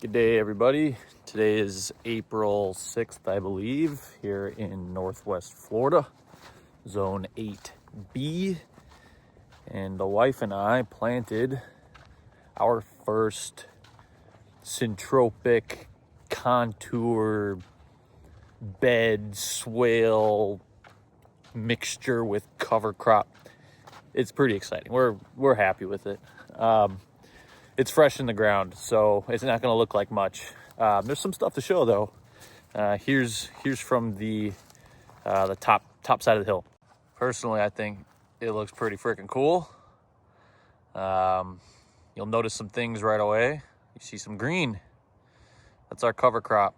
Good day, everybody. Today is April 6th, I believe, here in Northwest Florida, Zone 8B. And the wife and I planted our first Syntropic contour bed swale mixture with cover crop. It's pretty exciting. We're happy with it. It's fresh in the ground, so it's not going to look like much. There's some stuff to show though. Here's from the top side of the hill. Personally, I think it looks pretty freaking cool. You'll notice some things right away. You see some green. That's our cover crop.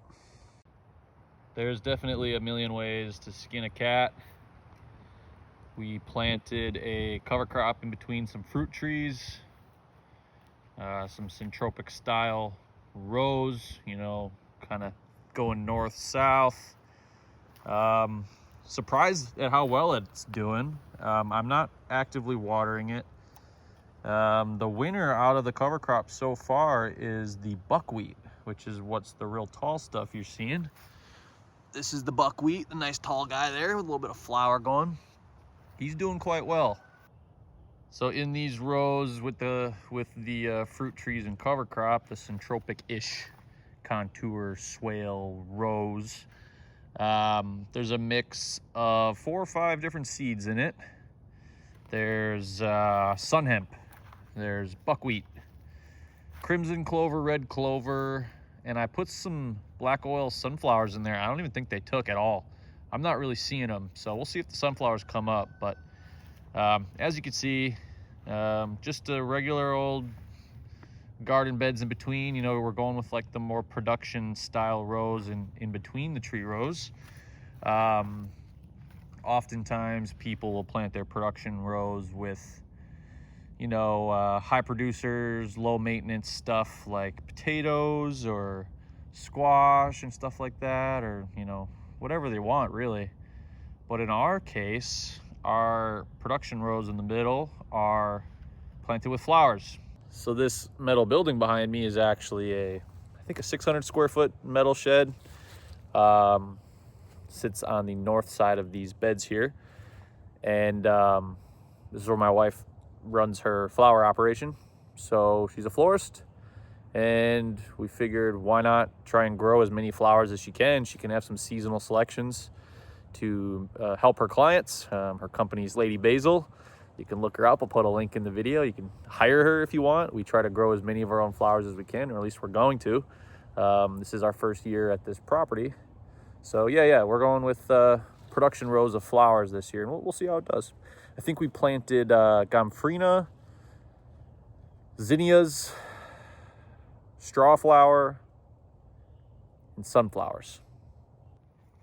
There's definitely a million ways to skin a cat. We planted a cover crop in between some fruit trees. Some Syntropic style rows, kind of going north-south. Surprised at how well it's doing. I'm not actively watering it. The winner out of the cover crop so far is the buckwheat, which is what's the real tall stuff you're seeing. This is the buckwheat, the nice tall guy there with a little bit of flower going. He's doing quite well. So in these rows with the fruit trees and cover crop, the Syntropic-ish contour swale rows, there's a mix of 4 or 5 different seeds in it. There's sun hemp, there's buckwheat, crimson clover, red clover, and I put some black oil sunflowers in there. I don't even think they took at all. I'm not really seeing them, so we'll see if the sunflowers come up. But as you can see, just a regular old garden beds in between. We're going with like the more production style rows in between the tree rows. Oftentimes people will plant their production rows with, high producers, low maintenance stuff like potatoes or squash and stuff like that, or, whatever they want really. But in our case, our production rows in the middle are planted with flowers. So this metal building behind me is actually I think a 600 square foot metal shed. Sits on the north side of these beds here. And this is where my wife runs her flower operation. So she's a florist, and we figured why not try and grow as many flowers as she can. She can have some seasonal selections to help her clients. Her company's Lady Basil. You can look her up. I'll put a link in the video. You can hire her if you want. We try to grow as many of our own flowers as we can, or at least we're going to. This is our first year at this property. So yeah, we're going with production rows of flowers this year, and we'll see how it does. I think we planted gomphrena, zinnias, strawflower, and sunflowers.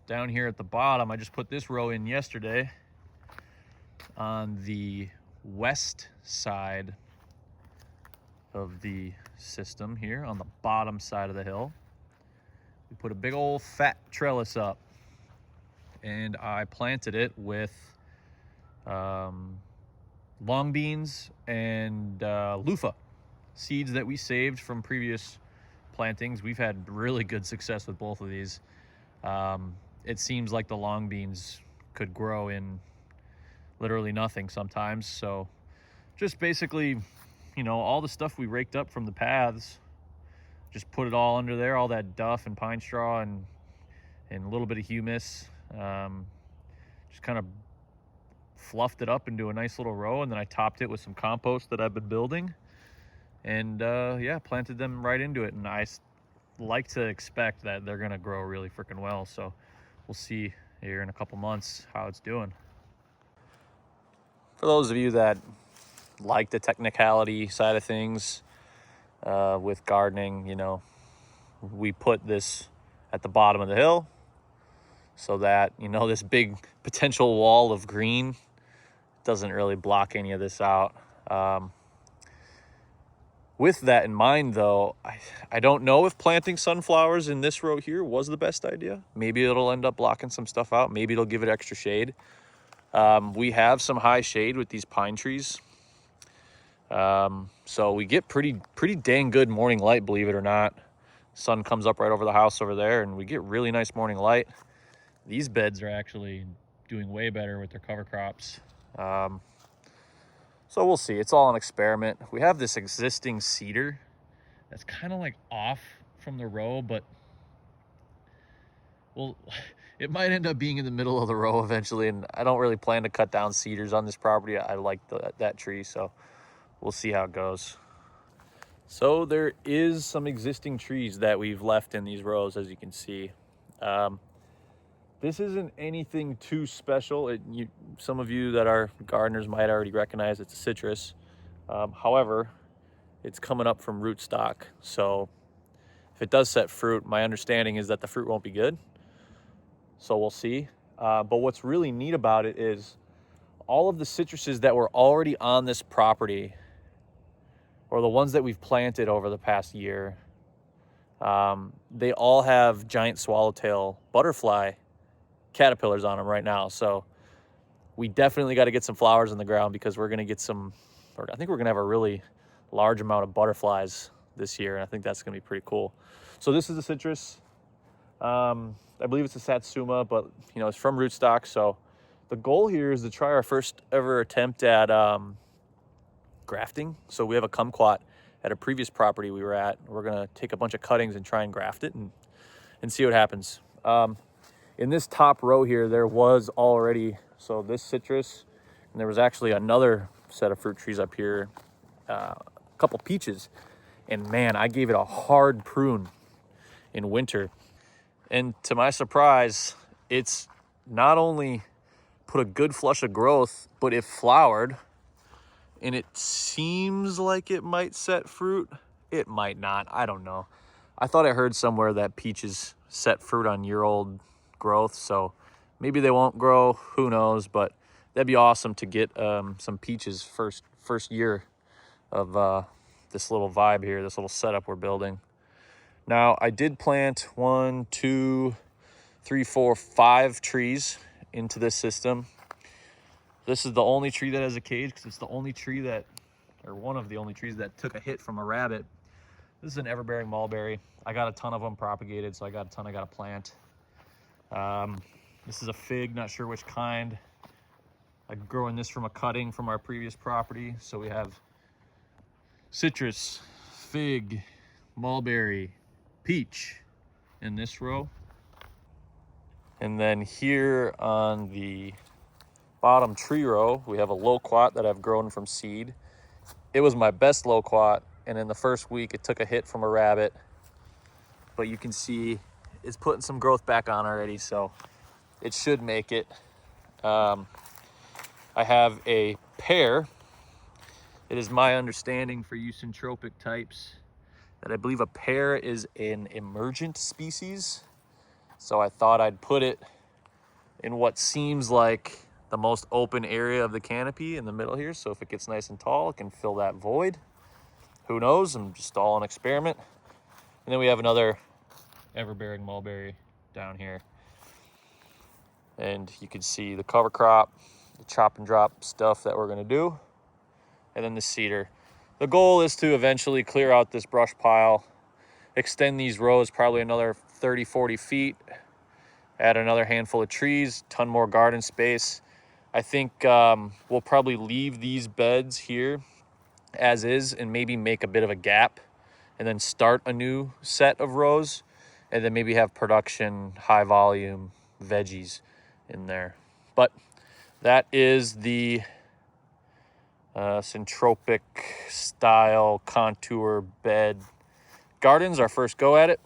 Down here at the bottom, I just put this row in yesterday. On the west side of the system here, on the bottom side of the hill, we put a big old fat trellis up, and I planted it with long beans and loofah, seeds that we saved from previous plantings. We've had really good success with both of these. It seems like the long beans could grow in literally nothing sometimes. So just basically, all the stuff we raked up from the paths, just put it all under there, all that duff and pine straw and a little bit of humus. Just kind of fluffed it up into a nice little row, and then I topped it with some compost that I've been building, and planted them right into it. And I like to expect that they're gonna grow really freaking well. So we'll see here in a couple months how it's doing. For those of you that like the technicality side of things with gardening, we put this at the bottom of the hill so that, this big potential wall of green doesn't really block any of this out. With that in mind, though, I don't know if planting sunflowers in this row here was the best idea. Maybe it'll end up blocking some stuff out. Maybe it'll give it extra shade. We have some high shade with these pine trees. So we get pretty dang good morning light, believe it or not. Sun comes up right over the house over there, and we get really nice morning light. These beds are actually doing way better with their cover crops. So we'll see. It's all an experiment. We have this existing cedar that's kind of like off from the row, but well, it might end up being in the middle of the row eventually, and I don't really plan to cut down cedars on this property. I like that tree, so we'll see how it goes. So there is some existing trees that we've left in these rows, as you can see. This isn't anything too special. Some of you that are gardeners might already recognize it's a citrus. However, it's coming up from rootstock, so if it does set fruit, my understanding is that the fruit won't be good. So we'll see. But what's really neat about it is all of the citruses that were already on this property, or the ones that we've planted over the past year, they all have giant swallowtail butterfly caterpillars on them right now. So we definitely got to get some flowers in the ground, because we're going to get some, or I think we're going to have a really large amount of butterflies this year, and I think that's going to be pretty cool. So this is a citrus. I believe it's a Satsuma, but it's from rootstock. So the goal here is to try our first ever attempt at grafting. So we have a kumquat at a previous property we were at. We're gonna take a bunch of cuttings and try and graft it and see what happens. In this top row here, there was already, so this citrus, and there was actually another set of fruit trees up here, a couple peaches, and man, I gave it a hard prune in winter. And to my surprise, it's not only put a good flush of growth, but it flowered, and it seems like it might set fruit. It might not, I don't know. I thought I heard somewhere that peaches set fruit on year-old growth, so maybe they won't grow, who knows, but that'd be awesome to get some peaches first year of this little vibe here, this little setup we're building. Now, I did plant 1, 2, 3, 4, 5 trees into this system. This is the only tree that has a cage, because it's the only tree that, or one of the only trees that took a hit from a rabbit. This is an everbearing mulberry. I got a ton of them propagated, so I got a ton I got to plant. This is a fig, not sure which kind. I'm growing this from a cutting from our previous property. So we have citrus, fig, mulberry, peach in this row. And then here on the bottom tree row, we have a loquat that I've grown from seed. It was my best loquat, and in the first week it took a hit from a rabbit, but you can see it's putting some growth back on already, so it should make it. I have a pear. It is my understanding, for you Syntropic types, that I believe a pear is an emergent species. So I thought I'd put it in what seems like the most open area of the canopy in the middle here. So if it gets nice and tall, it can fill that void. Who knows? I'm just all an experiment. And then we have another everbearing mulberry down here. And you can see the cover crop, the chop and drop stuff that we're gonna do, and then the cedar. The goal is to eventually clear out this brush pile, extend these rows probably another 30, 40 feet, add another handful of trees, ton more garden space. I think we'll probably leave these beds here as is and maybe make a bit of a gap and then start a new set of rows, and then maybe have production, high volume veggies in there. But that is the Syntropic style contour bed gardens, our first go at it.